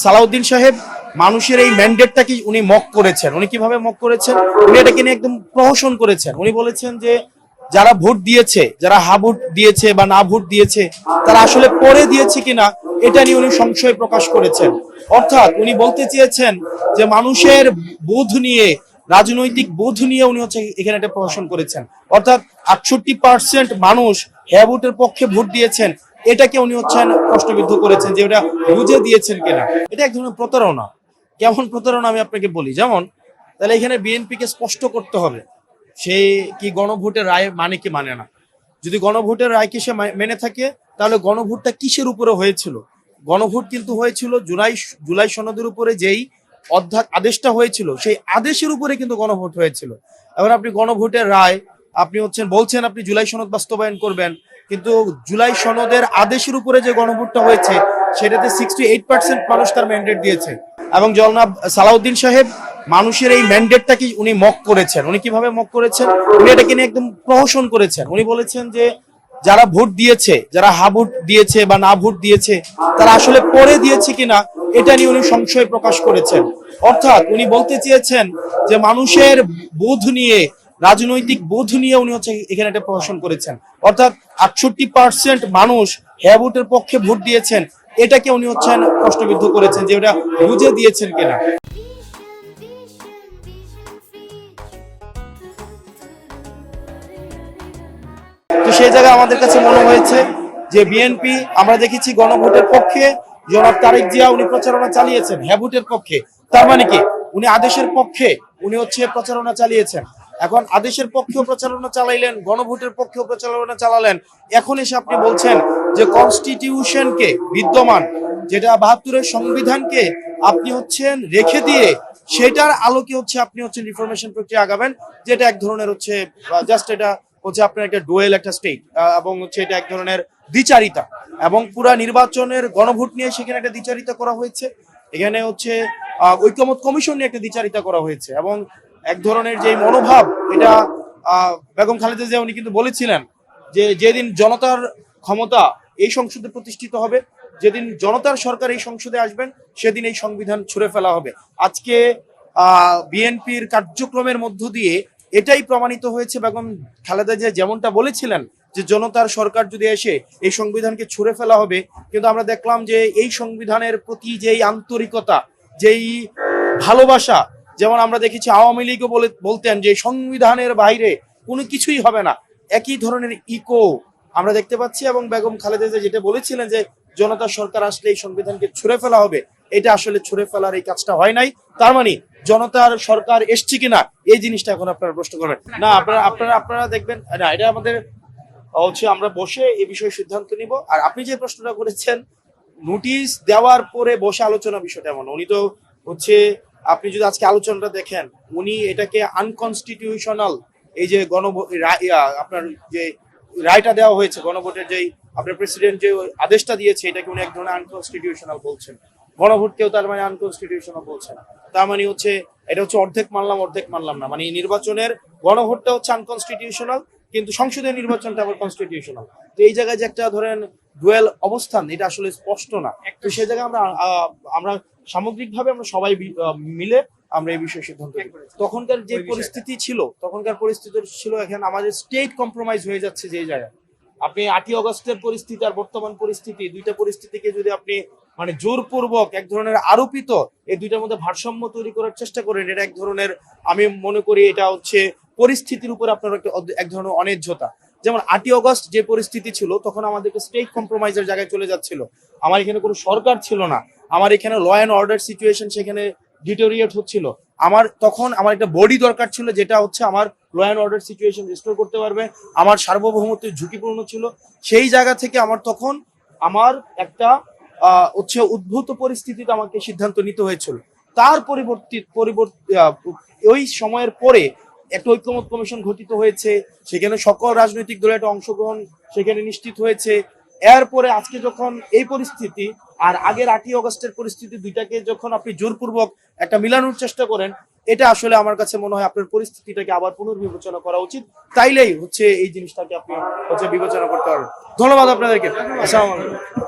সালাউদ্দিন সাহেব মানুষের এই ম্যান্ডেটটাকে উনি মক করেছেন। উনি কিভাবে মক করেছেন? উনি এটাকে নিয়ে একদম প্রহসন করেছেন। উনি বলেছেন যে যারা ভোট দিয়েছে, যারা হা ভোট দিয়েছে বা না ভোট দিয়েছে, তারা আসলে পরে দিয়েছে কিনা এটা নিয়ে উনি সংশয় প্রকাশ করেছেন। অর্থাৎ উনি বলতে চেয়েছেন যে মানুষের বোধ নিয়ে, রাজনৈতিক বোধ নিয়ে উনি হচ্ছে এখানে একটা প্রহসন করেছেন। অর্থাৎ 68% মানুষ হ্যাঁ ভোটের পক্ষে ভোট দিয়েছেন, এটাকে উনি হচ্ছেন প্রশ্নবিদ্ধ করেছেন যে ওটা বুঝে দিয়েছেন কিনা। এটা এক ধরনের প্রতারণা। কেমন প্রতারণা আমি আপনাকে বলি, যেমন তাহলে এখানে বিএনপিকে স্পষ্ট করতে হবে সে কি গণভোটের রায় মানে কি মানে না। যদি গণভোটের রায়কে সে মেনে থাকে, তাহলে গণভোটটা কিসের উপরে হয়েছিল? গণভোট কিন্তু হয়েছিল জুলাই সনদের উপরে, যেই আদেশটা হয়েছিল সেই আদেশের উপরে কিন্তু গণভোট হয়েছিল। এখন আপনি গণভোটের রায় আপনি বলছেন আপনি জুলাই সনদ বাস্তবায়ন করবেন, কিন্তু জুলাই সনদের আদেশের উপরে যে গণভোটটা হয়েছে সেটাতে 68% মানুষ তার ম্যান্ডেট দিয়েছে। এবং জনাব সালাউদ্দিন সাহেব মানুষের এই ম্যান্ডেটটাকে উনি মক করেছেন। উনি কিভাবে মক করেছেন? উনি এটাকে নিয়ে একদম প্রহসন করেছেন। উনি বলেছেন যে যারা ভোট দিয়েছে, যারা হা ভোট দিয়েছে বা না ভোট দিয়েছে, তারা আসলে পরে দিয়েছে কিনা এটা নিয়ে উনি সংশয় প্রকাশ করেছেন। অর্থাৎ উনি বলতে চেয়েছেন যে মানুষের বোধ নিয়ে, রাজনৈতিক বোধ নিয়ে উনি হচ্ছে এখানে একটা প্রহসন করেছেন। অর্থাৎ 68% মানুষ হ্যাঁ ভোটের পক্ষে ভোট দিয়েছেন, এটাকে উনি হচ্ছেন প্রশ্নবিদ্ধ করেছেন যে ওটা বুঝে দিয়েছেন কিনা। তো সেই জায়গায় আমাদের কাছে মনে হয়েছে যে বিএনপি, আমরা দেখেছি গণভোটের পক্ষে জনাব তারেক জিয়া উনি প্রচারণা চালিয়েছেন হ্যাঁ ভোটের পক্ষে। তার মানে কি উনি আদেশের পক্ষে উনি হচ্ছে প্রচারণা চালিয়েছেন। এখন আদেশের পক্ষেও প্রচারণা চালাইলেন, গণভোটের পক্ষেও প্রচারণা চালালেন। এখন এসে আপনি বলছেন যে কনস্টিটিউশনকে, বিদ্যমান যেটা 72-এর সংবিধানকে আপনি রেখে দিয়ে সেটার আলোকে আপনি রিফরমেশন প্রক্রিয়া আগাবেন, যেটা এক ধরনের জাস্ট এটা আপনার একটা ডুয়েল একটা স্টেট, এবং এটা এক ধরনের দ্বিচারিতা। এবং পুরা নির্বাচনের গণভোট নিয়ে সেখানে একটা দ্বিচারিতা করা হয়েছে। এখানে ঐকমত্য কমিশন নিয়ে একটা দ্বিচারিতা করা হয়েছে। এবং এক ধরনের যে মনোভাব, এটা বেগম খালেদা জিয়া উনি কিন্তু বলেছিলেন যে যেদিন জনতার ক্ষমতা এই সংসদে প্রতিষ্ঠিত হবে, যেদিন জনতার সরকার এই সংসদে আসবেন, সেদিন এই সংবিধান ছুঁড়ে ফেলা হবে। আজকে বিএনপির কার্যক্রমের মধ্য দিয়ে এটাই প্রমাণিত হয়েছে। বেগম খালেদা জিয়া যেমনটা বলেছিলেন যে জনতার সরকার যদি এসে এই সংবিধানকে ছুঁড়ে ফেলা হবে, কিন্তু আমরা দেখলাম যে এই সংবিধানের প্রতি যেই আন্তরিকতা, যেই ভালোবাসা, যেমন আমরা দেখেছি আওয়ামী লীগও বলতেন যে সংবিধানের বাইরে কোনো কিছুই হবে না, একই ধরনের ইকো আমরা দেখতে পাচ্ছি। এবং বেগম খালেদা জিয়া যেটা বলেছিলেন যে জনতার সরকার আসলে এই সংবিধানকে ছুঁড়ে ফেলা হবে, এটা আসলে ছুঁড়ে ফেলার এই কাজটা হয় নাই। তার মানে জনতার সরকার এসছে কিনা এই জিনিসটা এখন আপনারা প্রশ্ন করবেন না। আপনারা দেখবেন না, এটা আমাদের আমরা বসে এই বিষয়ে সিদ্ধান্ত নিব। আর আপনি যে প্রশ্নটা করেছেন নোটিশ দেওয়ার পরে বসে আলোচনা, বিষয়টা এমন উনি তো আপনি যদি আজকে আলোচনাটা দেখেন, উনি এটাকে আনকনস্টিটিউশনাল, এই যে আপনার যে রায়টা দেওয়া হয়েছে গণভোটের, যেই আপনার প্রেসিডেন্ট যে আদেশটা দিয়েছে, এটাকে উনি এক ধরনের আনকনস্টিটিউশনাল বলছেন। গণভোটকেও তার মানে আনকনস্টিটিউশনাল বলছেন। তার মানে এটা অর্ধেক মানলাম অর্ধেক মানলাম না। মানে নির্বাচনের গণভোটটা আনকনস্টিটিউশনাল, কিন্তু সংসদীয় নির্বাচনটা আবার কনস্টিটিউশনাল। তো এই জায়গায় যে একটা ধরেন ডুয়েল অবস্থান, এটা আসলে স্পষ্ট না। তো সেই জায়গায় আমরা সামগ্রিকভাবে আমরা সবাই মিলে আমরা এই বিষয়ে সিদ্ধান্ত নিই। তখনকার যে পরিস্থিতি ছিল এখানে আমাদের স্টেট কম্প্রোমাইজ হয়ে যাচ্ছে। যে জায়গায় আপনি 8ই আগস্টের পরিস্থিতি আর বর্তমান পরিস্থিতি, দুইটা পরিস্থিতিকে যদি আপনি মানে জোরপূর্বক এক ধরনের আরোপিত এই দুইটার মধ্যে ভারসাম্য তৈরি করার চেষ্টা করেন, এটা এক ধরনের, আমি মনে করি এটা পরিস্থিতির উপর আপনার এক ধরনের অন্যায্যতা। যেমন 8ই আগস্ট যে পরিস্থিতি ছিল, তখন আমাদেরকে স্টেট কম্প্রোমাইজের জায়গায় চলে যাচ্ছিল। আমার এখানে কোনো সরকার ছিল না, আমার এখানে ল অ্যান্ড অর্ডার সিচুয়েশন সেখানে ডিটোরিয়েট হচ্ছিল। তখন আমার একটা বডি দরকার ছিল, যেটা আমার law and order situation restore করতে পারবে। আমার সার্বভৌমত্বের ঝুঁকিপূর্ণ ছিল। সেই জায়গা থেকে আমার একটা উদ্ভূত পরিস্থিতিতে আমাকে সিদ্ধান্ত নিতে হয়েছিল। তার পরিবর্তে ওই সময়ের পরে একটা ঐকমত্য কমিশন গঠিত হয়েছে, সেখানে সকল রাজনৈতিক দলের একটা অংশগ্রহণ সেখানে নিশ্চিত হয়েছে। এরপরে আজকে যখন এই পরিস্থিতি আর আগের 8ই আগস্টের পরিস্থিতি, দুইটাকে যখন আপনি জোরপূর্বক একটা মিলানোর চেষ্টা করেন, এটা আসলে আমার কাছে মনে হয় আপনার পরিস্থিতিটাকে আবার পুনর্বিবেচনা করা উচিত। তাইলেই এই জিনিসটাকে আপনি বিবেচনা করতে পারবেন। ধন্যবাদ আপনাদেরকে। আসসালামু আলাইকুম।